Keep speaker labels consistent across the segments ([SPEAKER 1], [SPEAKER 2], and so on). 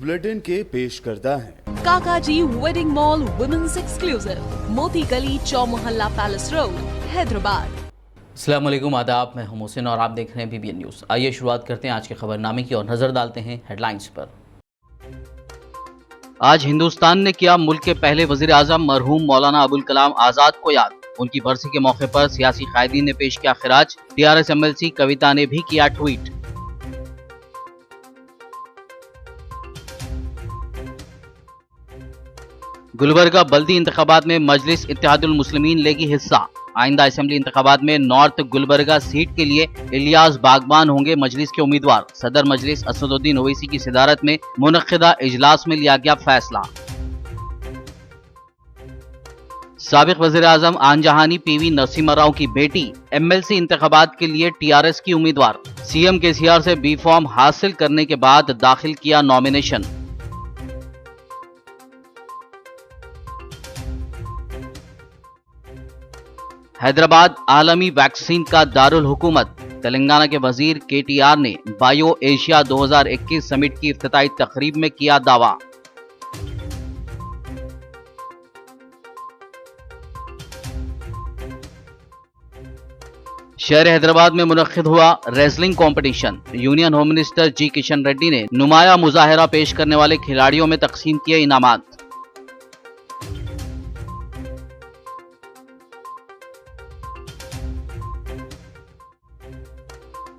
[SPEAKER 1] Bulletin के पेश करता है
[SPEAKER 2] काकाजी वेडिंग मॉल वुमेन्स एक्सक्लूसिव, मोती गली, चौमोहल्ला पैलेस रोड, हैदराबाद।
[SPEAKER 3] अस्सलाम वालेकुम, आदाब। मैं हूं मोहसिन और आप देख रहे हैं BBN न्यूज़। आइए शुरुआत करते हैं आज के खबरनामे की और नजर डालते हैं हेडलाइंस पर। आज हिंदुस्तान ने किया मुल्क के पहले वजीर आजम मरहूम मौलाना अबुल कलाम आजाद को याद। उनकी बरसी के मौके पर सियासी कायदीन ने पेश किया खिराज। TRS MLC कविता ने भी किया ट्वीट। गुलबर्गा बल्दी इंतखाबात में मजलिस इत्तेहादुल मुस्लिमीन लेगी हिस्सा। आइंदा असेंबली इंतखाबात में नॉर्थ गुलबर्गा सीट के लिए इलियास बागबान होंगे मजलिस के उम्मीदवार। सदर मजलिस असदुद्दीन ओवैसी की सदारत में मुनक्किदा इजलास में लिया गया फैसला। साबिक वजीर आजम आनजहानी PV नरसिम्हा राव की बेटी MLC इंतखाबात के लिए TRS की उम्मीदवार। CM KCR से B फॉर्म हासिल करने के बाद दाखिल किया नॉमिनेशन। हैदराबाद आलमी वैक्सीन का दारुल हुकूमत। तेलंगाना के वजीर KTR ने बायो एशिया 2021 समिट की इफ्तिताई तकरीब में किया दावा। शहर हैदराबाद में मुनक्किद हुआ wrestling competition. Union home minister G Kishan Reddy ने नुमाया मुजाहिरा पेश करने वाले खिलाड़ियों में तकसीम किए इनामात।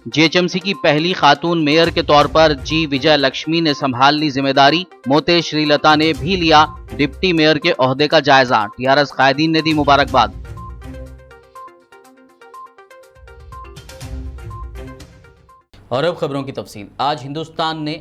[SPEAKER 3] GHMC की पहली खातून मेयर के तौर पर G विजय लक्ष्मी ने संभाल ली जिम्मेदारी। मोते श्रीलता ने भी लिया डिप्टी मेयर के ओहदे का जायजा। TRS कायदीन ने दी मुबारकबाद। और अब खबरों की तफसील। आज हिंदुस्तान ने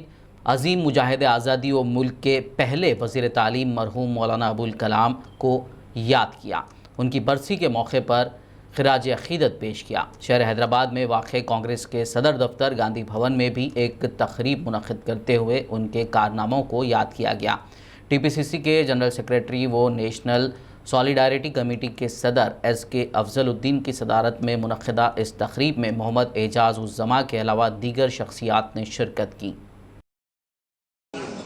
[SPEAKER 3] अजीम मुजाहिद आज़ादी व मुल्क के पहले वज़ीर तालीम मरहूम मौलाना अबुल कलाम को याद किया। उनकी बरसी के मौके पर खिराज अक़ीदत पेश किया। शहर हैदराबाद में वाक़ कांग्रेस के सदर दफ्तर गांधी भवन में भी एक तक़रीब मुनक़्क़िद करते हुए उनके कारनामों को याद किया गया। TPCC के जनरल सेक्रेटरी व नेशनल सॉलिडारिटी कमेटी के सदर SK अफजलुद्दीन की सदारत में मुनक़्क़िदा इस तक़रीब में मोहम्मद एजाज़ उज़ ज़मा के अलावा दीगर शख्सियात ने शिरकत की।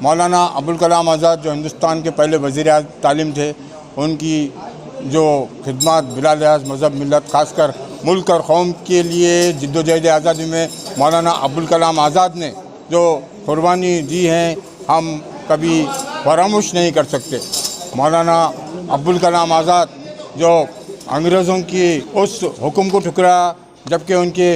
[SPEAKER 4] मौलाना अबुल कलाम आज़ाद जो हिंदुस्तान के पहले वज़ीर तालीम थे, उनकी जो खिदमत बिला लिहाज मज़हब मिलत ख़ासकर मुल्क और कौम के लिए जिद्दोजहद आज़ादी में मौलाना अबुल कलाम आज़ाद ने जो कुर्बानी दी है, हम कभी फरामोश नहीं कर सकते। मौलाना अबुल कलाम आज़ाद जो अंग्रेज़ों की उस हुक्म को ठुकरा, जबकि उनके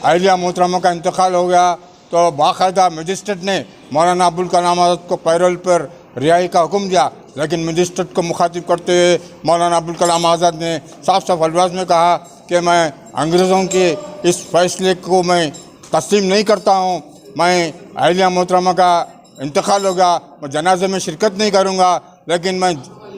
[SPEAKER 4] अहलिया मोहतरमा का इंतकाल हो गया, तो बाकायदा मजिस्ट्रेट ने मौलाना अबुल कलाम आज़ाद को पैरोल पर रिहाई का हुक्म दिया। लेकिन मजिस्ट्रेट को मुखातिब करते हुए मौलाना अबुल कलाम आज़ाद ने साफ साफ अल्फाज में कहा कि मैं अंग्रेज़ों के इस फैसले को मैं तस्लीम नहीं करता हूँ। मैं अहलिया मोहतरमा का इंतकाल होगा, मैं जनाजे में शिरकत नहीं करूँगा। लेकिन मैं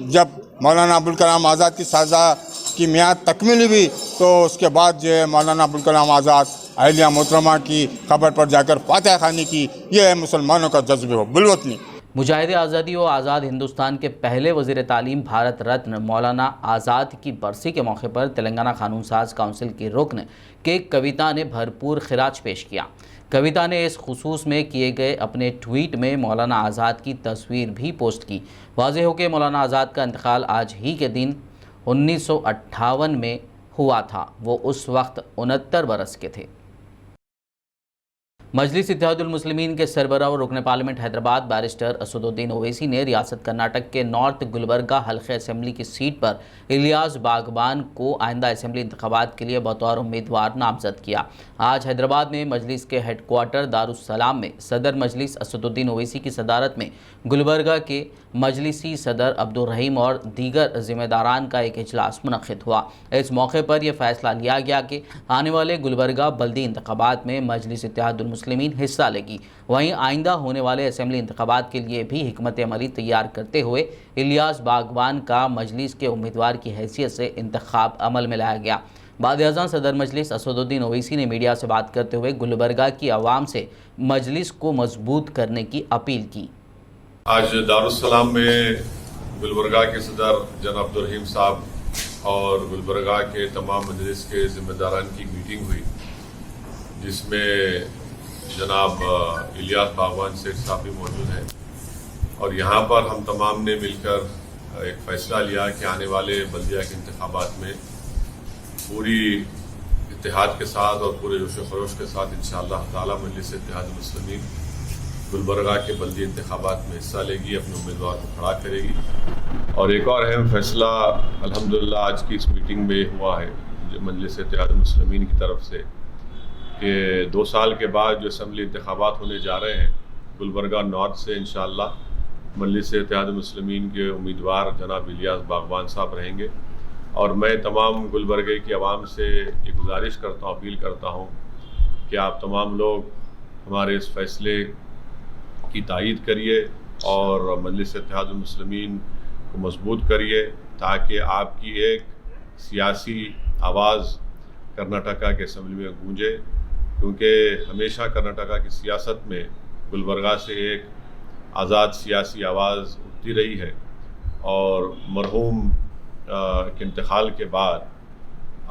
[SPEAKER 4] जब मौलाना अबुल कलाम आज़ाद की सज़ा की मियाद तकमील हुई तो उसके बाद जो है मौलाना अबुल कलाम आज़ाद अहलिया मोहतरमा की खबर पर जाकर फातिहा खानी की। यह है मुसलमानों का जज्बे व बिलवतनी।
[SPEAKER 3] मुजाहिद आज़ादी व आज़ाद हिंदुस्तान के पहले वज़ीर तालीम भारत रत्न मौलाना आज़ाद की बरसी के मौके पर तेलंगाना कानून साज काउंसिल की रुकन के कविता ने भरपूर खिराज पेश किया। कविता ने इस खुसूस में किए गए अपने ट्वीट में मौलाना आज़ाद की तस्वीर भी पोस्ट की। वाज़ेह हो कि मौलाना आज़ाद का इंतकाल आज ही के दिन 1958 में हुआ था। वो उस वक्त 69 बरस के थे। मजलिस इत्तेहादुल मुस्लिमीन के सरबराह और रुकन पार्लियामेंट हैदराबाद बैरिस्टर असदुद्दीन ओवैसी ने रियासत कर्नाटक के नॉर्थ गुलबर्गा हल्के असेंबली की सीट पर इलियास बागबान को आइंदा असेंबली इंतखाबात के लिए बतौर उम्मीदवार नामजद किया। आज हैदराबाद में मजलिस के हेडक्वार्टर दारुस्सलाम में सदर मजलिस असदुद्दीन ओवैसी की सदारत में गुलबर्गा के मजलिसी सदर अब्दुल रहीम और दीगर ज़िम्मेदारान का एक इजलास मुनक़्क़िद हुआ। इस मौके पर यह फैसला लिया गया कि आने वाले गुलबर्गा बल्दी इंतखाबात में मजलिस इत्तेहादुल मुस्लिमीन हिस्सा लेगी। वहीं आइंदा होने वाले असेंबली इंतखाबात के लिए भी हिकमत अमली तैयार करते हुए इलियास बागबान का मजलिस के उम्मीदवार की हैसियत से इंतखाब अमल में लाया गया। बाद-ए-आज़म सदर मजलिस असदुद्दीन ओवैसी ने मीडिया से बात करते हुए गुलबर्गा की आवाम से मजलिस को मजबूत करने की अपील की।
[SPEAKER 5] आज दारुस्सलाम में गुलबर्गा के सदर जनाब अब्दुल रहीम साहब और गुलबर्गा के तमाम मजलिस के ज़िम्मेदारान की मीटिंग हुई, जिसमें जनाब इलियास बागबान सेठ साहब भी मौजूद हैं। और यहाँ पर हम तमाम ने मिलकर एक फ़ैसला लिया कि आने वाले बल्दिया के इंतखाबात में पूरी इत्तेहाद के साथ और पूरे जोश खरोश के साथ इंशाअल्लाह ताला मजलिस इत्तेहाद मुस्लिमीन गुलबर्गा के बल्दी इंतखाबात में हिस्सा लेगी, अपने उम्मीदवार को खड़ा करेगी। और एक और अहम फैसला अल्हम्दुलिल्लाह आज की इस मीटिंग में हुआ है मजलिस इत्तेहाद मुस्लिमीन की तरफ से कि 2 साल के बाद जो असम्बली इंतखाबात होने जा रहे हैं गुलबर्गा नॉर्थ से इंशाअल्लाह मजलिस इत्तेहाद मुस्लिमीन के उम्मीदवार जनाब इलियास बागबान साहब रहेंगे। और मैं तमाम गुलबर्गे की आवाम से ये गुजारिश करता हूँ, अपील करता हूँ कि आप तमाम लोग हमारे इस फैसले की तायीद करिए और मजलिस इत्तेहाद मुस्लिमीन को मजबूत करिए ताकि आपकी एक सियासी आवाज़ कर्नाटका के असम्बली में गूंजे, क्योंकि हमेशा कर्नाटका की सियासत में गुलबर्गा से एक आज़ाद सियासी आवाज़ उठती रही है और मरहूम के इंतकाल के बाद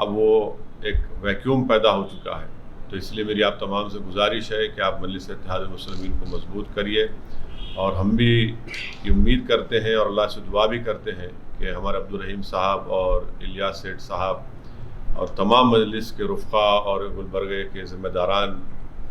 [SPEAKER 5] अब वो एक वैक्यूम पैदा हो चुका है। तो इसलिए मेरी आप तमाम से गुजारिश है कि आप मजलिस इत्तेहाद मुस्लिमीन को मजबूत करिए। और हम भी ये उम्मीद करते हैं और अल्लाह से दुआ भी करते हैं कि हमारे अब्दुल रहीम साहब और इलियास सेठ साहब और तमाम मजलिस के रुफ़ा और गुलबर्गे के ज़िम्मेदारान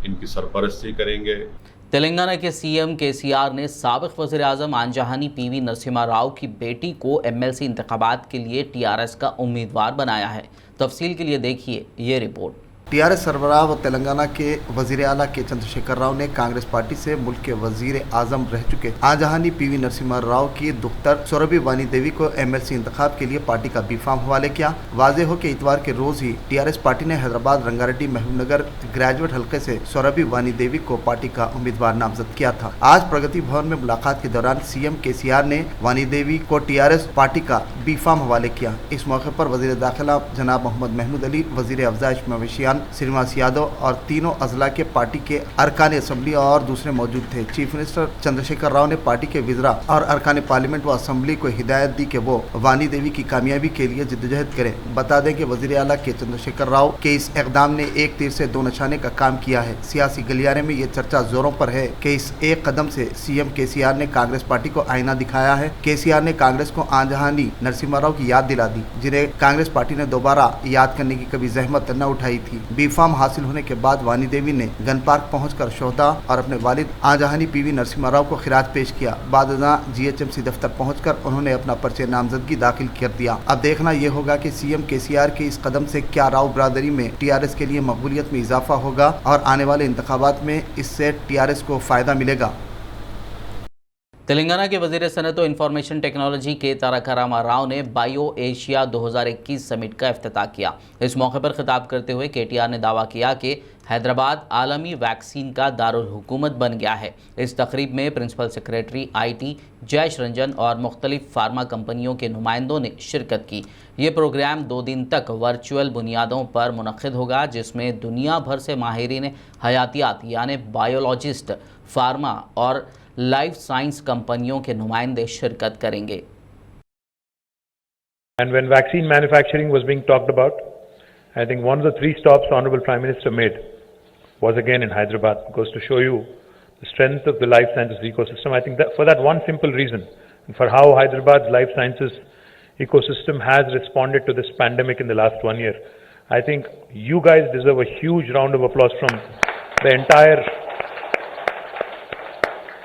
[SPEAKER 5] इनकी सरपरस्ती करेंगे।
[SPEAKER 3] तेलंगाना के सीएम केसीआर ने साबिक़ वज़ीर आज़म आंजहानी पीवी नरसिम्हा राव की बेटी को एमएलसी इंतखाबात के लिए टीआरएस का उम्मीदवार बनाया है। तफसील के लिए देखिए ये रिपोर्ट।
[SPEAKER 6] टीआरएस सरबराह व तेलंगाना के वजीर आला के चंद्रशेखर राव ने कांग्रेस पार्टी से मुल्क के वजीर आजम रह चुके आंजहानी पीवी नरसिम्हा राव की दुख्तर सौरभी वानी देवी को एमएलसी इंतखाब के लिए पार्टी का बी फार्म हवाले किया। वाज़ेह हो कि इतवार के रोज ही टीआरएस पार्टी ने हैदराबाद, रंगारेड्डी, महबूबनगर ग्रेजुएट हल्के से सौरभी वानी देवी को पार्टी का उम्मीदवार नामजद किया था। आज प्रगति भवन में मुलाकात के दौरान सीएम केसीआर ने वानी देवी को टीआरएस पार्टी का बी फार्म हवाले किया। इस मौके पर वजीर दाखिला जनाब मोहम्मद महमूद अली, वजीर अफजाइश मवेशियान श्रीनिवास यादव और तीनों अजला के पार्टी के अरकान असम्बली और दूसरे मौजूद थे। चीफ मिनिस्टर चंद्रशेखर राव ने पार्टी के विज़रा और अरकान पार्लियामेंट व असम्बली को हिदायत दी कि वो वानी देवी की कामयाबी के लिए जिद्दोजहद करें। बता दें कि वजीर आला के चंद्रशेखर राव के इस इक़दाम ने एक तीर से 2 निशाने का काम किया है। सियासी गलियारे में ये चर्चा जोरों पर है कि इस एक कदम से सीएम केसीआर ने कांग्रेस पार्टी को आईना दिखाया है। केसीआर ने कांग्रेस को आंजहानी नरसिम्हा राव की याद दिला दी, जिन्हें कांग्रेस पार्टी ने दोबारा याद करने की कभी जहमत न उठाई थी। बी फार्म हासिल होने के बाद वानी देवी ने गन पार्क पहुंचकर शोहदा और अपने वालिद आंजहानी पीवी नरसिम्हा राव को खिराज पेश किया। बाद जीएचएमसी दफ्तर पहुंचकर उन्होंने अपना पर्चे नामजदगी दाखिल कर दिया। अब देखना यह होगा कि सीएम केसीआर के इस कदम से क्या राव बरादरी में टीआरएस के लिए मकबूलियत में इजाफा होगा और आने वाले इंतखाबात में इससे टीआरएस को फायदा मिलेगा।
[SPEAKER 3] तेलंगाना के वजीर सनत और इंफॉर्मेशन टेक्नोलॉजी के तारका रामा राव ने बायो एशिया 2021 समिट का इफ्तिताह किया। इस मौके पर खिताब करते हुए केटीआर ने दावा किया कि हैदराबाद आलमी वैक्सीन का दारुल हुकूमत बन गया है। इस तकरीब में principal secretary IT Jayesh Ranjan और मुख्तलिफ फार्मा कंपनियों के नुमाइंदों ने शिरकत की। ये प्रोग्राम 2 दिन तक वर्चुअल बुनियादों पर मुनक़िद होगा, जिसमें दुनिया भर से माहिरीन हयातियात यानी बायोलॉजिस्ट, फार्मा और लाइफ साइंस कंपनियों के नुमाइंदे शिरकत करेंगे।
[SPEAKER 7] And when vaccine manufacturing was being talked about, I think one of the 3 stops Honorable Prime Minister made was again in Hyderabad. It goes to show you the strength of the life sciences ecosystem. I think that for that one simple reason, and for how Hyderabad's life sciences ecosystem has responded to this pandemic in the last 1 year, I think you guys deserve a huge round of applause from the entire,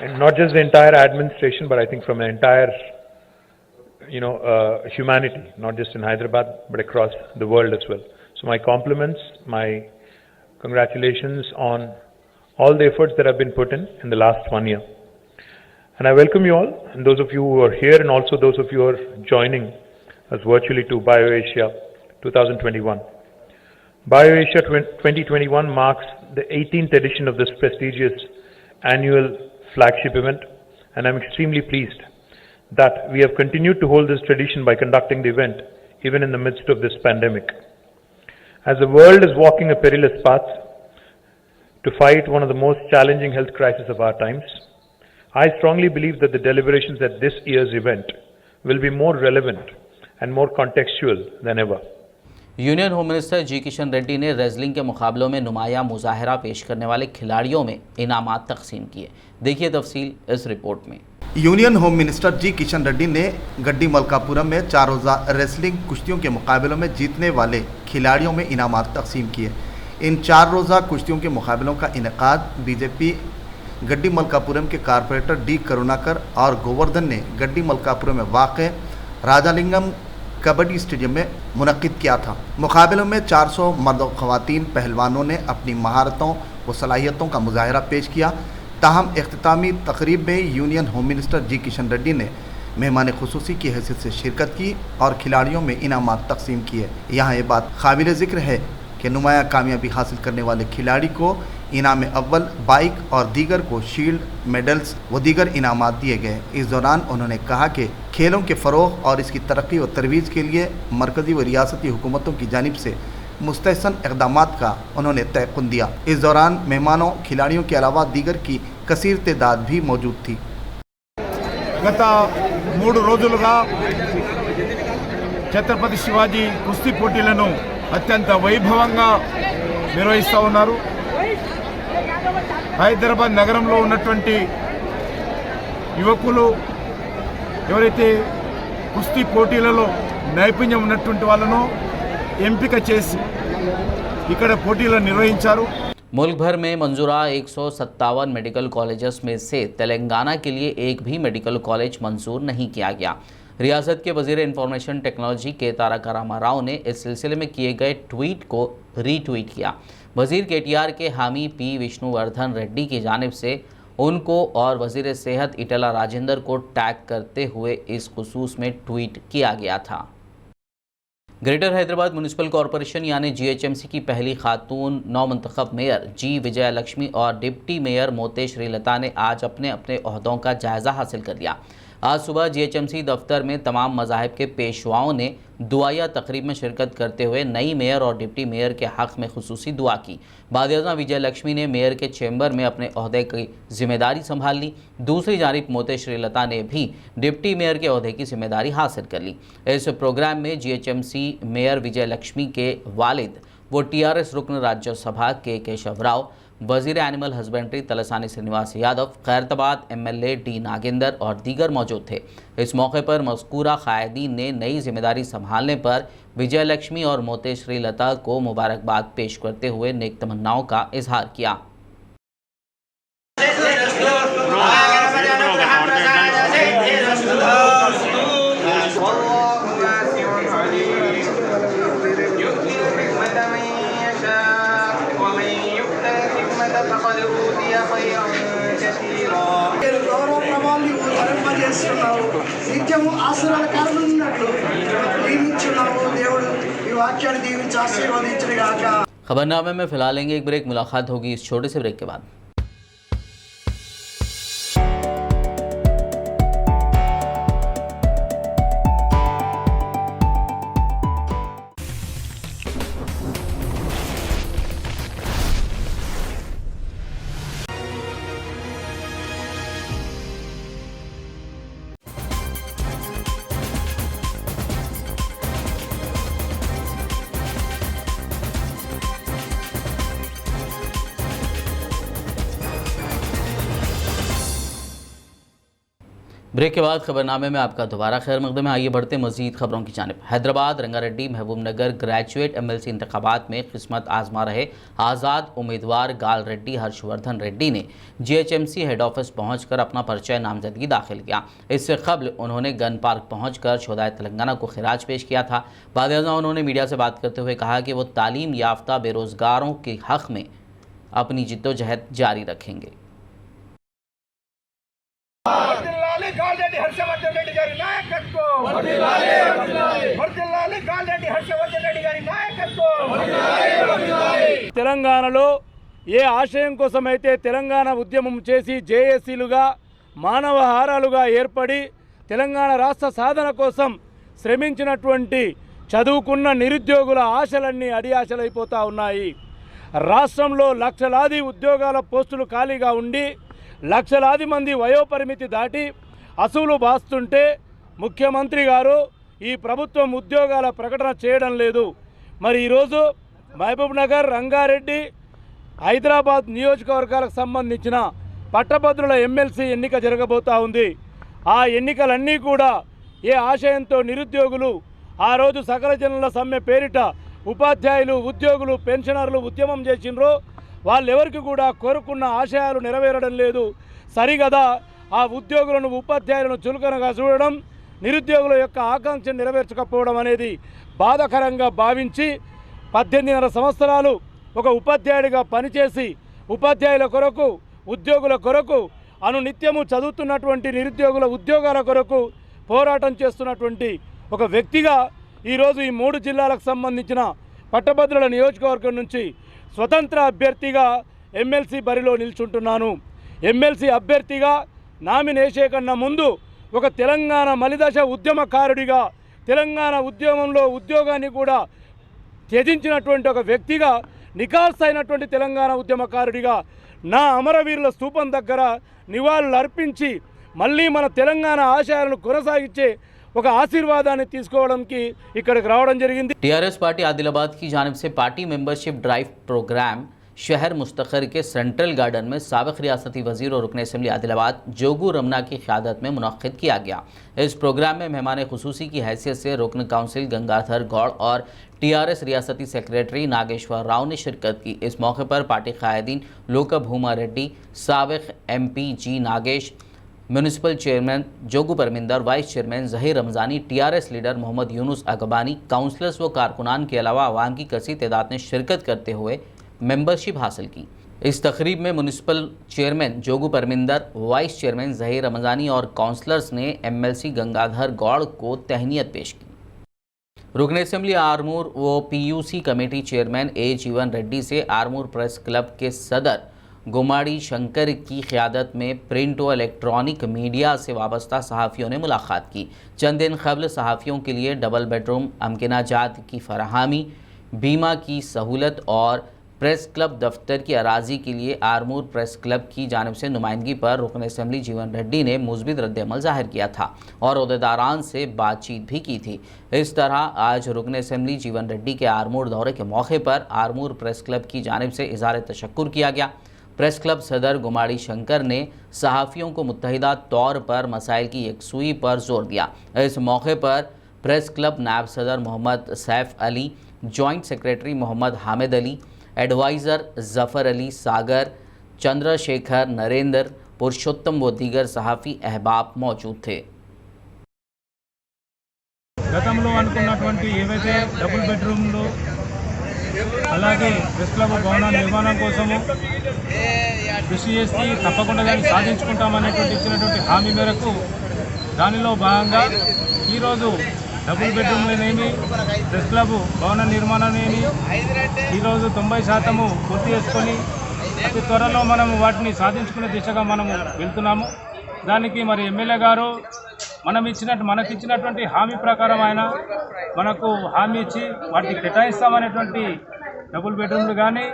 [SPEAKER 7] and not just the entire administration, but I think from the entire, humanity, not just in Hyderabad, but across the world as well. So my compliments, my congratulations on all the efforts that have been put in the last 1 year. And I welcome you all, and those of you who are here, and also those of you who are joining us virtually to BioAsia 2021. BioAsia 2021 marks the 18th edition of this prestigious annual flagship event, and I'm extremely pleased that we have continued to hold this tradition by conducting the event even in the midst of this pandemic. As the world is walking a perilous path to fight one of the most challenging health crises of our times, I strongly believe that the deliberations at this year's event will be more relevant and more contextual than ever.
[SPEAKER 3] Union home minister G Kishan Reddy ने wrestling के मुकाबलों में नुमाया मुजाहरा पेश करने वाले खिलाड़ियों में इनामात तकसीम किए। देखिए तफसील इस रिपोर्ट में।
[SPEAKER 6] Union home minister G Kishan Reddy ने गड्डी मलकापुरम में 4 रोज़ा रेसलिंग कुश्तियों के मुकाबलों में जीतने वाले खिलाड़ियों में इनामात तकसीम किए। इन 4 रोज़ा कुश्तियों के मुकाबलों का इनेकाद बीजेपी गड्डी मलकापुरम के कारपोरेटर डी करुणाकर और गोवर्धन ने गड्डी मलकापुरम में वाक़ राजालिंगम कबड्डी स्टेडियम में मुनक्किद किया था। मुकाबलों में 400 मर्द और ख़वातीन पहलवानों ने अपनी महारतों व सलाहियतों का मुजाहरा पेश किया। ताहम इख्तितामी तकरीब में union home minister G Kishan Reddy ने मेहमान खुसूसी की हैसियत से शिरकत की और खिलाड़ियों में इनामात तकसीम किए। यहाँ ये बात काबिल ज़िक्र है कि नुमाया कामयाबी हासिल करने वाले खिलाड़ी को इनाम अव्वल बाइक और दीगर को शील्ड, मेडल्स व दीगर इनामात दिए गए। इस दौरान उन्होंने कहा कि खेलों के फ़रोग़ और इसकी तरक्की व तरवीज के लिए मरकज़ी व रियासती हुकूमतों की जानिब से मुस्तहसन इक़दामात का उन्होंने तयक़ुन दिया। इस दौरान मेहमानों खिलाड़ियों के अलावा दीगर की कसीर तादाद भी मौजूद थी।
[SPEAKER 8] గత 3 రోజులుగా ఛత్రపతి శివాజీ కుస్తీ పోటీలను అత్యంత వైభవంగా నిర్వహిస్తూ ఉన్నారు. హైదరాబాద్ నగరంలో ఉన్నటువంటి యువకులు ఎవరైతే కుస్తీ పోటీలలో నైపుణ్యం ఉన్నటువంటి వాళ్ళను ఎంపిక చేసి ఇక్కడ పోటీలను నిర్వహించారు.
[SPEAKER 3] मुल्क भर में मंजूरा 157 मेडिकल कॉलेजेस में से तेलंगाना के लिए एक भी मेडिकल कॉलेज मंजूर नहीं किया गया। रियासत के वजीर इंफॉर्मेशन टेक्नोलॉजी के तारक रामाराव ने इस सिलसिले में किए गए ट्वीट को रीट्वीट किया। वजीर केटीआर के हामी पी विष्णुवर्धन रेड्डी की जानिब से उनको और वजीर सेहत इटला राजेंद्र को टैग करते हुए इस खुसूस में ट्वीट किया गया था। ग्रेटर हैदराबाद म्यूनिसिपल कॉरपोरेशन यानी जीएचएमसी की पहली खातून नौमंतखब मेयर जी विजय लक्ष्मी और डिप्टी मेयर मोते श्रीलता ने आज अपने अपने ओहदों का जायज़ा हासिल कर लिया। आज सुबह जीएचएमसी दफ्तर में तमाम मज़ाहिब के पेशवाओं ने दुआया तकरीब में शिरकत करते हुए नई मेयर और डिप्टी मेयर के हक़ में खुसूसी दुआ की। बाद विजय लक्ष्मी ने मेयर के चैम्बर में अपने ओहदे की जिम्मेदारी संभाल ली। दूसरी जानिब मोते श्रीलता ने भी डिप्टी मेयर के ओहदे की जिम्मेदारी हासिल कर ली। इस प्रोग्राम में जीएचएमसी मेयर विजय लक्ष्मी के वालिद वो टीआरएस रुकन राज्यसभा के केशव राव, वजीर animal husbandry Talasani Srinivas Yadav, Khairatabad MLA D Nagender और दीगर मौजूद थे। इस मौके पर मज़कूरा क़ायदीन ने नई जिम्मेदारी संभालने पर विजय लक्ष्मी और मोते श्रीलता को मुबारकबाद पेश करते हुए नेक तमन्नाओं का इजहार किया।
[SPEAKER 9] నిత్యము ఆశీర్వాదకరంగా ఉన్నట్లు దీవించున్నాము. దేవుడు ఈ వాక్యాన్ని దీవించి ఆశీర్వదించుగాక.
[SPEAKER 3] खबरनामे में फिलहाल लेंगे एक ब्रेक। मुलाकात होगी इस छोटे से ब्रेक के बाद। ब्रेक के बाद खबरनामे में आपका दोबारा खैर मकदम है। आइए बढ़ते मजीद खबरों की जानिब। हैदराबाद, रंगारेड्डी, महबूबनगर ग्रेजुएट एमएलसी इंतखाबात में किस्मत आजमा रहे आज़ाद उम्मीदवार गाल रेड्डी हर्षवर्धन रेड्डी ने जीएचएमसी हेड ऑफिस पहुंचकर अपना परिचय नामजदगी दाखिल किया। इससे कबल उन्होंने गन पार्क पहुंचकर शोधाए तेलंगाना को खिराज पेश किया था। बाद उन्होंने मीडिया से बात करते हुए कहा कि वो तालीम याफ्ता बेरोज़गारों के हक़ में अपनी जिद्दोजहद जारी रखेंगे।
[SPEAKER 8] తెలంగాణలో ఏ ఆశయం కోసమైతే తెలంగాణ ఉద్యమం చేసి జేఏసీలుగా మానవ హారాలుగా ఏర్పడి తెలంగాణ రాష్ట్ర సాధన కోసం శ్రమించినటువంటి చదువుకున్న నిరుద్యోగుల ఆశలన్నీ అడియాశలైపోతూ ఉన్నాయి. రాష్ట్రంలో లక్షలాది ఉద్యోగాల పోస్టులు ఖాళీగా ఉండి లక్షలాది మంది వయోపరిమితి దాటి అసూలు బాస్తుంటే ముఖ్యమంత్రి గారు ఈ ప్రభుత్వం ఉద్యోగాల ప్రకటన చేయడం లేదు. మరి ఈరోజు మహబూబ్ నగర్, రంగారెడ్డి, హైదరాబాద్ నియోజకవర్గాలకు సంబంధించిన పట్టభద్రుల ఎమ్మెల్సీ ఎన్నిక జరగబోతూ ఉంది. ఆ ఎన్నికలన్నీ కూడా ఏ ఆశయంతో నిరుద్యోగులు ఆ రోజు సకల జనుల సమ్మె పేరిట ఉపాధ్యాయులు ఉద్యోగులు పెన్షనర్లు ఉద్యమం చేసినరో వాళ్ళెవరికి కూడా కోరుకున్న ఆశయాలు నెరవేరడం లేదు. సరిగదా ఆ ఉద్యోగులను ఉపాధ్యాయులను చులకనగా చూడడం, నిరుద్యోగుల యొక్క ఆకాంక్షను నెరవేర్చకపోవడం అనేది బాధాకరంగా భావించి 18.5 సంవత్సరాలు ఒక ఉపాధ్యాయుడిగా పనిచేసి ఉపాధ్యాయుల కొరకు ఉద్యోగుల కొరకు అనునిత్యము చదువుతున్నటువంటి నిరుద్యోగుల ఉద్యోగాల కొరకు పోరాటం చేస్తున్నటువంటి ఒక వ్యక్తిగా ఈరోజు ఈ 3 జిల్లాలకు సంబంధించిన పట్టభద్రుల నియోజకవర్గం నుంచి స్వతంత్ర అభ్యర్థిగా ఎమ్మెల్సీ బరిలో నిల్చుంటున్నాను. ఎమ్మెల్సీ అభ్యర్థిగా నామినేషన్ కన్నా ముందు ఒక తెలంగాణ మలిదశ ఉద్యమకారుడిగా తెలంగాణ ఉద్యమంలో ఉద్యోగాన్ని కూడా త్యజించినటువంటి ఒక వ్యక్తిగా నికాల్సైనటువంటి తెలంగాణ ఉద్యమకారుడిగా నా అమరవీరుల స్తూపం దగ్గర నివాళులు అర్పించి మళ్ళీ మన తెలంగాణ ఆశయాలను కొనసాగించే ఒక ఆశీర్వాదాన్ని తీసుకోవడానికి ఇక్కడికి రావడం జరిగింది.
[SPEAKER 3] टीआरएस पार्टी आदिलाबाद की जानिब से पार्टी मेंबरशिप ड्राइव प्रोग्राम शहर मुस्तखर के सेंट्रल गार्डन में साबिक रियासती वजीर और रुकन असम्बली आदिलाबाद जोगू रमना की क़यादत में मुनक़्क़िद किया गया। इस प्रोग्राम में मेहमान खुसूसी की हैसियत से रुकन काउंसिल गंगाधर गौड़ और टीआरएस रियासती सेक्रेटरी नागेश्वर राव ने शिरकत की। इस मौके पर पार्टी क़ायदीन लोका भूमा रेड्डी, साबिक MP G Nagesh, municipal chairman Jogu Parminder, vice chairman Zaheer Ramzani, TRS leader Mohammed Yunus Agbani, councillors व कारकुनान के अलावा आवाम की कसी तादाद ने शिरकत करते हुए मेंबरशिप हासिल की। इस तकरीब में municipal chairman Jogu Parminder, vice chairman Zaheer Ramzani और काउंसलर्स ने MLC गंगाधर गौड़ को तहनीत पेश की। रुकन असम्बली आरमूर व PUC कमेटी चेयरमैन A जीवन रेड्डी से आरमूर प्रेस क्लब के सदर गुमाड़ी शंकर की क़यादत में प्रिंट व इलेक्ट्रॉनिक मीडिया से वाबस्ता सहाफ़ियों ने मुलाकात की। चंद दिन कबल सहाफ़ियों के लिए डबल बेडरूम, अमकिनाजात की फराहमी, बीमा की सहूलत और प्रेस क्लब दफ्तर की अराजी के लिए आरमूर प्रेस क्लब की जानिब से नुमाइंदगी पर रुकन असम्बली जीवन रेड्डी ने मुस्बित रद्द-ए-अमल ज़ाहिर किया था और अहदेदारान से बातचीत भी की थी। इस तरह आज रुकन असम्बली जीवन रेड्डी के आरमूर दौरे के मौके पर आरमूर प्रेस क्लब की जानिब से इज़हार तशक्कुर किया गया। प्रेस क्लब सदर गुमाड़ी शंकर ने सहाफ़ियों को मुत्तहिदा तौर पर मसाइल की यकसुई पर जोर दिया। इस मौके पर प्रेस क्लब नायब सदर Mohammed Saif Ali, joint secretary Mohammed Hamid Ali, adviser Zafar Ali Sagar, Chandrashekhar, Narendra, Purushottam व दीगर सहाफ़ी अहबाब मौजूद थे।
[SPEAKER 8] గతంలో అనుకున్నటువంటి ఏవైతే డబుల్ బెడ్రూమ్లు అలాగే ప్రెస్ క్లబ్ భవన నిర్మాణం కోసము కృషి చేసి తప్పకుండా దాన్ని సాధించుకుంటామనేటువంటి ఇచ్చినటువంటి హామీ మేరకు దానిలో భాగంగా ఈరోజు డబుల్ బెడ్రూమ్లనేమి ప్రెస్ క్లబ్ భవన నిర్మాణాన్ని ఈరోజు 90% పూర్తి చేసుకొని అతి త్వరలో మనము వాటిని సాధించుకునే దిశగా మనము వెళ్తున్నాము. దానికి మరి ఎమ్మెల్యే గారు మనకిచ్చినటువంటి హామీ ప్రకారం ఆయన మనకు హామీ ఇచ్చి వాటిని కేటాయిస్తామనేటువంటి డబుల్ బెడ్రూమ్లు కానీ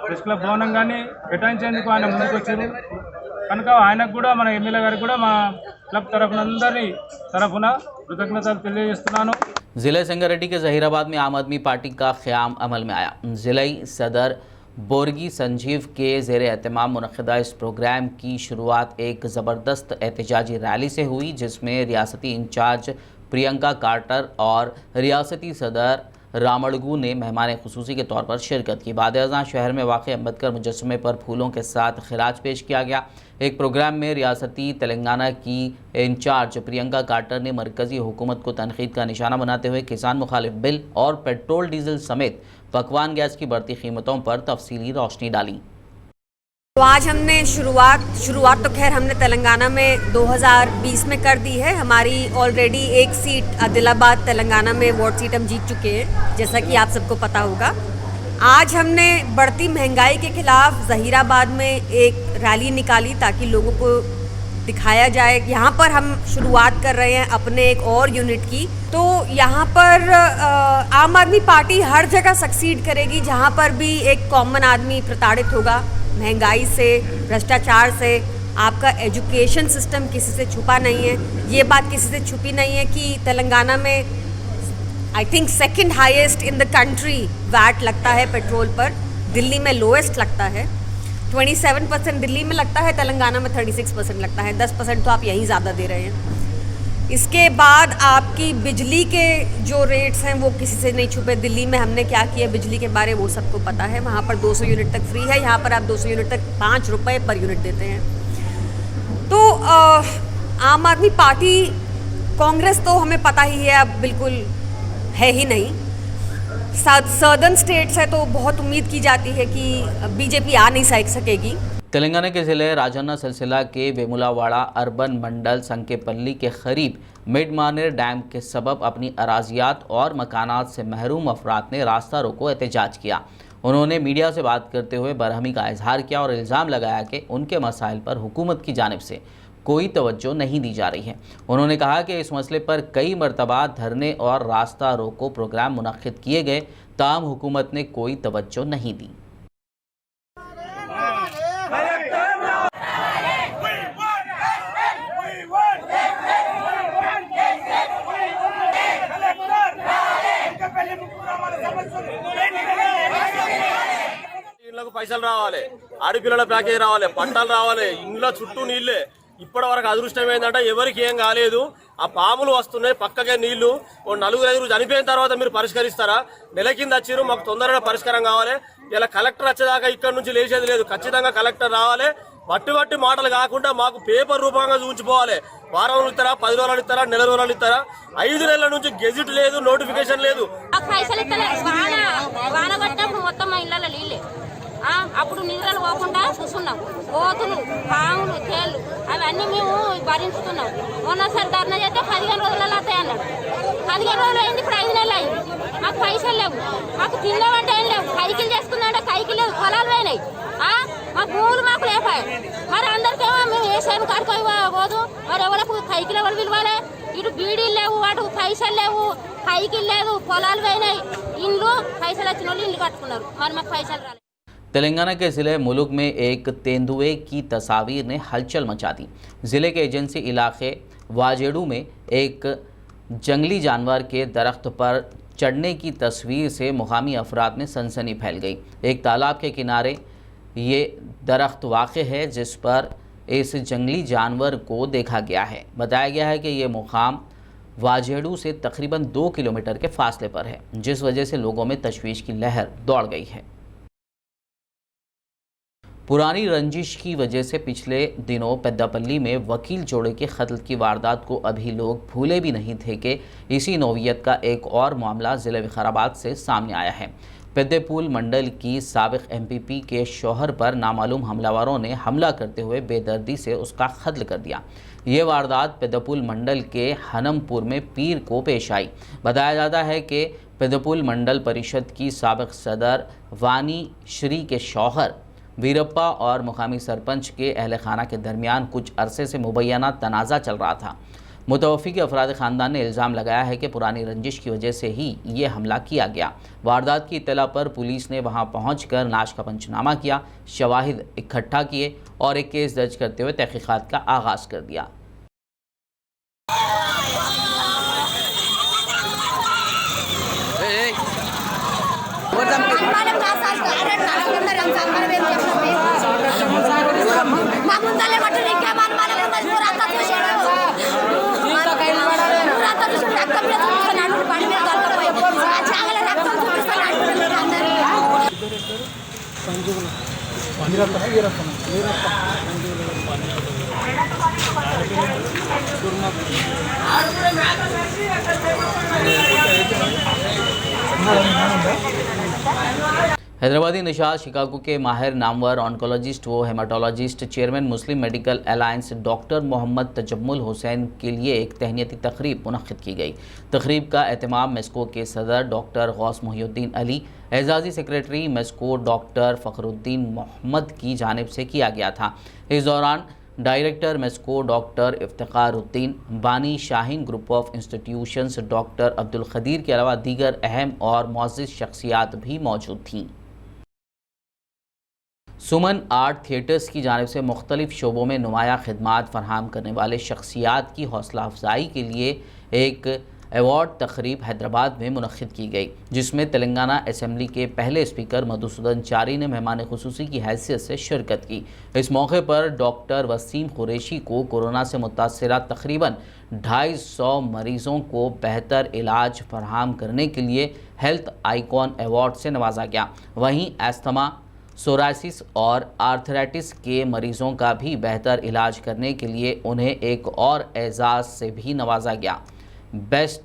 [SPEAKER 8] ప్రెస్ క్లబ్ భవనం కానీ కేటాయించేందుకు ఆయన ముందుకు వచ్చారు కనుక ఆయనకు కూడా మన ఎమ్మెల్యే గారికి కూడా మా క్లబ్ తరఫున कृतज्ञता తెలియజేస్తున్నాను।
[SPEAKER 3] ज़िले संगारेड्डी के जहीराबाद में आम आदमी पार्टी का क़याम अमल में आया। ज़िले सदर बोरगी संजीव के ज़ेर एहतमाम मुनक़्क़िदा इस प्रोग्राम की शुरुआत एक ज़बरदस्त एहतजाजी रैली से हुई जिसमें रियासती इंचार्ज प्रियंका कार्टर और रियासती सदर रामड़गू ने मेहमान खुसूसी के तौर पर शिरकत की। बाद-ए-अज़ां शहर में वाक़ अम्बेडकर मुजस्समे पर फूलों के साथ खिराज पेश किया गया। एक प्रोग्राम में रियासती तेलंगाना की इंचार्ज प्रियंका कार्टर ने मरकज़ी हुकूमत को तनक़ीद का निशाना बनाते हुए किसान मुखालिफ बिल और पेट्रोल डीजल समेत पकवान गैस की बढ़ती कीमतों पर तफसीली रोशनी डाली।
[SPEAKER 10] तो आज हमने शुरुआत तो खैर हमने तेलंगाना में 2020 में कर दी है। हमारी ऑलरेडी एक सीट आदिलाबाद तेलंगाना में वार्ड सीट हम जीत चुके हैं, जैसा कि आप सबको पता होगा। आज हमने बढ़ती महंगाई के खिलाफ ज़हीराबाद में एक रैली निकाली ताकि लोगों को दिखाया जाए। यहाँ पर हम शुरुआत कर रहे हैं अपने एक और यूनिट की। तो यहाँ पर आम आदमी पार्टी हर जगह सक्सीड करेगी जहाँ पर भी एक कॉमन आदमी प्रताड़ित होगा। महंगाई से, भ्रष्टाचार से, आपका एजुकेशन सिस्टम किसी से छुपा नहीं है। ये बात किसी से छुपी नहीं है कि तेलंगाना में I think second highest in the country VAT लगता है पेट्रोल पर, दिल्ली में लोएस्ट लगता है। 27% दिल्ली में लगता है, तेलंगाना में 36% लगता है। 10% तो आप यहीं ज़्यादा दे रहे हैं। इसके बाद आपकी बिजली के जो रेट्स हैं वो किसी से नहीं छुपे। दिल्ली में हमने क्या किया बिजली के बारे वो सबको पता है। वहाँ पर 200 यूनिट तक फ्री है, यहाँ पर आप 200 यूनिट तक 5 रुपये पर यूनिट देते हैं। तो आम आदमी पार्टी, कांग्रेस तो हमें पता ही है अब बिल्कुल है ही नहीं। सदर्न स्टेट्स है तो बहुत उम्मीद की जाती है कि बीजेपी आ नहीं सकेगी।
[SPEAKER 3] तेलंगाना के ज़िले राजन्ना सिलसिला के वेमुलावाड़ा अर्बन मंडल संकेपल्ली के करीब मिडमानेर डैम के सबब अपनी अराजियात और मकानात से महरूम अफराद ने रास्ता रोको एहतजाज किया। उन्होंने मीडिया से बात करते हुए बरहमी का इजहार किया और इल्ज़ाम लगाया कि उनके मसाइल पर हुकूमत की जानिब से कोई तवज्जो नहीं दी जा रही है। उन्होंने कहा कि इस मसले पर कई मरतबा धरने और रास्ता रोको प्रोग्राम मुनक्किद किए गए, ताहम हुकूमत ने कोई तवज्जो नहीं दी।
[SPEAKER 11] పైసలు రావాలి, ఆడపిల్లల ప్యాకేజ్ రావాలి, పంటలు రావాలి, ఇండ్ల చుట్టూ నీళ్ళే. ఇప్పటి వరకు అదృష్టం ఏంటంటే ఎవరికి ఏం కాలేదు. ఆ పాములు వస్తున్నాయి, పక్కకే నీళ్లు. ఓ 4-5 చనిపోయిన తర్వాత మీరు పరిష్కరిస్తారా? నెల కింద వచ్చిరు, మాకు తొందరగా పరిష్కారం కావాలి. ఇలా కలెక్టర్ వచ్చేదాకా ఇక్కడ నుంచి లేచేది లేదు. ఖచ్చితంగా కలెక్టర్ రావాలి. బట్టి మాటలు కాకుండా మాకు పేపర్ రూపంగా చూపించిపోవాలి. వారం రోజులు ఇస్తారా, 10 రోజులు ఇస్తారా, నెల రోజులు ఇస్తారా? 5 నెలల నుంచి గెజిట్ లేదు, నోటిఫికేషన్ లేదు.
[SPEAKER 12] అప్పుడు నిద్రలు పోకుండా చూస్తున్నాం. కోతులు, పాములు, తేళ్లు అవన్నీ మేము భరించుతున్నాం. మొన్నసారి ధర్నా చేస్తే 15 రోజులలో వస్తాయి అన్నాడు. 15 రోజులు అయింది, ఇప్పుడు 5 నెలలు అయింది. మాకు పైసలు లేవు, మాకు తిందామంటే ఏం లేవు. కైకిలు చేసుకుందామంటే కైకిలు లేవు, పొలాలు పోయినాయి. మా భూములు మాకు లేపాయి. మరి అందరికేమో మేము వేసాను కాడుకోయి పోదు. మరి ఎవరికి కైకిలు ఎవరు పిలవాలి? ఇటు బీడీలు లేవు, అటు పైసలు లేవు, కైకిలు లేదు, పొలాలు పోయినాయి. ఇండ్లు పైసలు వచ్చిన వాళ్ళు ఇల్లు కట్టుకున్నారు, మరి మాకు పైసలు రాలేదు।
[SPEAKER 3] तेलंगाना के ज़िले मुलुक में एक तेंदुए की तस्वीर ने हलचल मचा दी। ज़िले के एजेंसी इलाके वाजेड़ू में एक जंगली जानवर के दरख्त पर चढ़ने की तस्वीर से मुकामी अफराद में सनसनी फैल गई। एक तालाब के किनारे ये दरख्त वाक़ है जिस पर इस जंगली जानवर को देखा गया है। बताया गया है कि ये मुकाम वाजेड़ू से तकरीबन 2 किलोमीटर के फासले पर है, जिस वजह से लोगों में तशवीश की लहर दौड़ गई है। पुरानी रंजिश की वजह से पिछले दिनों पेद्दापल्ली में वकील जोड़े के कत्ल की वारदात को अभी लोग भूले भी नहीं थे कि इसी नौवियत का एक और मामला ज़िले विकाराबाद से सामने आया है। पेद्देपुल मंडल की साबिक एमपीपी के शौहर पर नामालूम हमलावरों ने हमला करते हुए बेदर्दी से उसका कत्ल कर दिया। ये वारदात पेद्देपुल मंडल के हनमपुर में पीर को पेश आई। बताया जाता है कि पेद्देपुल मंडल परिषद की साबिक सदर वानी श्री के शौहर वीरप्पा और मुकामी सरपंच के अहल खाना के दरमियान कुछ अरसे से मुबैना तनाज़ा चल रहा था। मुतवफ़ी के अफराद ख़ानदान ने इल्ज़ाम लगाया है कि पुरानी रंजिश की वजह से ही ये हमला किया गया। वारदात की इत्तला पर पुलिस ने वहां पहुंचकर लाश का पंचनामा किया, शवाहिद इकट्ठा किए और एक केस दर्ज करते हुए तहक़ीक़ात का आगाज़ कर दिया। हैदराबादी निशाद शिकागो के माहिर नामवर ऑन्कोलॉजिस्ट व haematologist chairman Muslim medical alliance doctor Mohammed Tajammul Hussain के लिए एक तहनीती तकरीब मुनक्किद की गई। तकरीब का एहतमाम मेस्को के सदर डॉक्टर गौस मोहिउद्दीन अली, एजाज़ी सेक्रेटरी मेस्को डॉक्टर फ़खरुद्दीन मोहम्मद की जानिब से किया गया था। इस दौरान डायरेक्टर मेस्को डॉक्टर इफ्तिखारुद्दीन, बानी Shaheen group of institutions doctor Abdul Khadir के अलावा दीगर अहम और मुअज़्ज़िज़ शख्सियात भी मौजूद थीं। सुमन आर्ट थिएटर्स की जानिब से मुख्तलिफ शोबों में नुमाया खिदमात फरहम करने वाले शख्सियात की हौसला अफजाई के लिए एक अवार्ड तकरीब हैदराबाद में मुनक्किद की गई, जिसमें तेलंगाना असेंबली के पहले स्पीकर मधुसूदन चारी ने मेहमान खुसूसी की हैसियत से शिरकत की। इस मौके पर डॉक्टर वसीम कुरैशी को कोरोना से मुतासरा तकरीबन 250 मरीजों को बेहतर इलाज फराहम करने के लिए हेल्थ आइकॉन अवार्ड से नवाजा गया। वहीं एस्थमा, सोरासिस और आर्थराइटिस के मरीजों का भी बेहतर इलाज करने के लिए उन्हें एक और एजाज़ से भी नवाजा गया। बेस्ट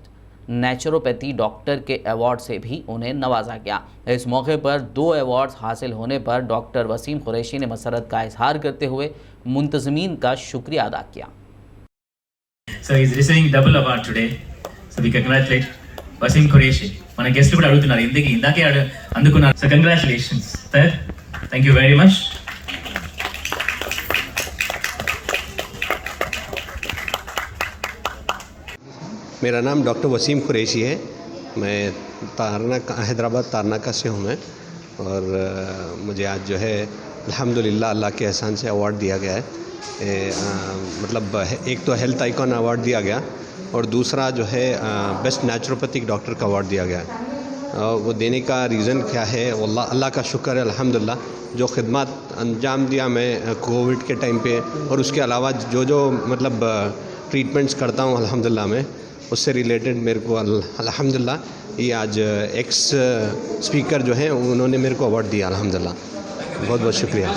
[SPEAKER 3] नेचुरोपैथी डॉक्टर के अवार्ड से भी उन्हें नवाजा गया। इस मौके पर 2 अवार्ड्स हासिल होने पर डॉक्टर वसीम कुरैशी ने मसरत का इजहार करते हुए मुंतज़मीन का शुक्रिया अदा किया।
[SPEAKER 13] So he is receiving double award today. So we congratulate Wasim Qureshi. మన గెస్ట్ కూడా అడుగుతున్నారు ఇందాకే అందుకున్నారు. So congratulations sir. Thank you very much.
[SPEAKER 14] मेरा नाम डॉक्टर वसीम कुरैशी है। मैं हैदराबाद तारनाका से हूँ मैं, और मुझे आज जो है अल्हम्दुलिल्लाह अल्लाह के एहसान से अवार्ड दिया गया है। मतलब एक तो हेल्थ आइकॉन अवार्ड दिया गया और दूसरा जो है बेस्ट नेचुरोपैथिक डॉक्टर का अवार्ड दिया गया। वो देने का रीज़न क्या है, अल्लाह का शुक्र है अल्हम्दुलिल्लाह। जो खिदमत अंजाम दिया मैं कोविड के टाइम पे, और उसके अलावा जो मतलब ट्रीटमेंट्स करता हूँ अल्हम्दुलिल्लाह में, उससे रिलेटेड मेरे को अल्हम्दुलिल्लाह ये आज एक्स स्पीकर जो हैं उन्होंने मेरे को अवार्ड दिया अल्हम्दुलिल्लाह। बहुत बहुत शुक्रिया।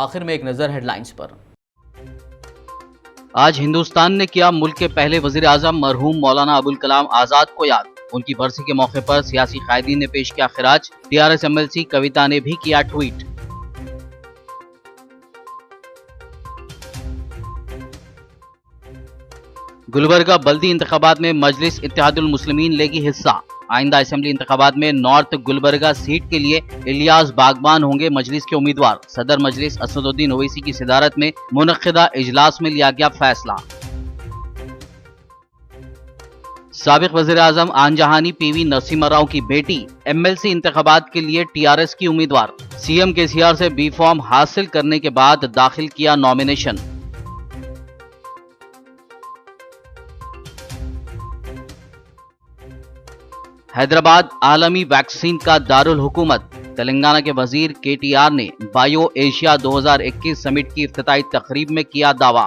[SPEAKER 3] आखिर में एक नज़र हेडलाइंस पर।
[SPEAKER 15] आज हिंदुस्तान ने किया मुल्क के पहले वजीर आजम मरहूम मौलाना अबुल कलाम आज़ाद को याद। उनकी बरसी के मौके पर सियासी कायदीन ने पेश किया खिराज। TRS MLC कविता ने भी किया ट्वीट। गुलबर्गा बल्दी इंतखाबात में मजलिस इत्तेहादुल मुस्लिमीन लेगी हिस्सा। आइंदा असेंबली इंतखाबात में नॉर्थ गुलबर्गा सीट के लिए इलियास बागबान होंगे मजलिस के उम्मीदवार। सदर मजलिस असदुद्दीन ओवैसी की सदारत में मुनक्किदा इजलास में लिया गया फैसला। साबिक वज़ीर आज़म आनजहानी PV नरसिम्हा राव की बेटी MLC इंतखाबात के लिए TRS की उम्मीदवार। CM KCR से B फॉर्म हासिल करने के बाद दाखिल किया नॉमिनेशन। हैदराबाद आलमी वैक्सीन का दारुल हुकूमत। तेलंगाना के वजीर KTR ने बायो एशिया 2021 समिट की इफ्तिताई तकरीब में किया दावा।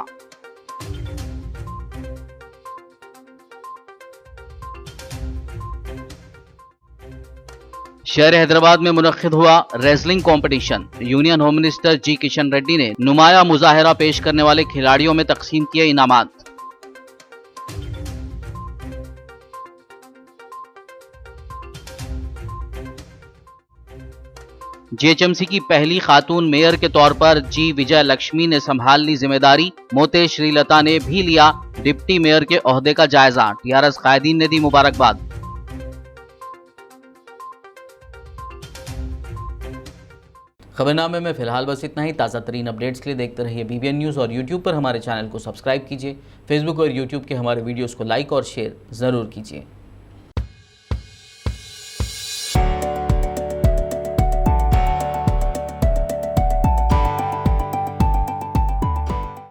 [SPEAKER 15] शहर हैदराबाद में मुनक्किद हुआ wrestling competition. Union home minister G Kishan Reddy ने नुमाया मुजाहिरा पेश करने वाले खिलाड़ियों में तकसीम किए इनामात। GHMC की पहली खातून मेयर के तौर पर G विजय लक्ष्मी ने संभाल ली जिम्मेदारी। मोते श्रीलता ने भी लिया डिप्टी मेयर के ओहदे का जायजा। TRS कायदीन ने दी मुबारकबाद।
[SPEAKER 3] खबरनामे में फिलहाल बस इतना ही। ताज़ा तरीन अपडेट्स के लिए देखते रहिए BBN न्यूज़ और YouTube पर हमारे चैनल को सब्सक्राइब कीजिए। फेसबुक और YouTube के हमारे वीडियोस को लाइक और शेयर ज़रूर कीजिए।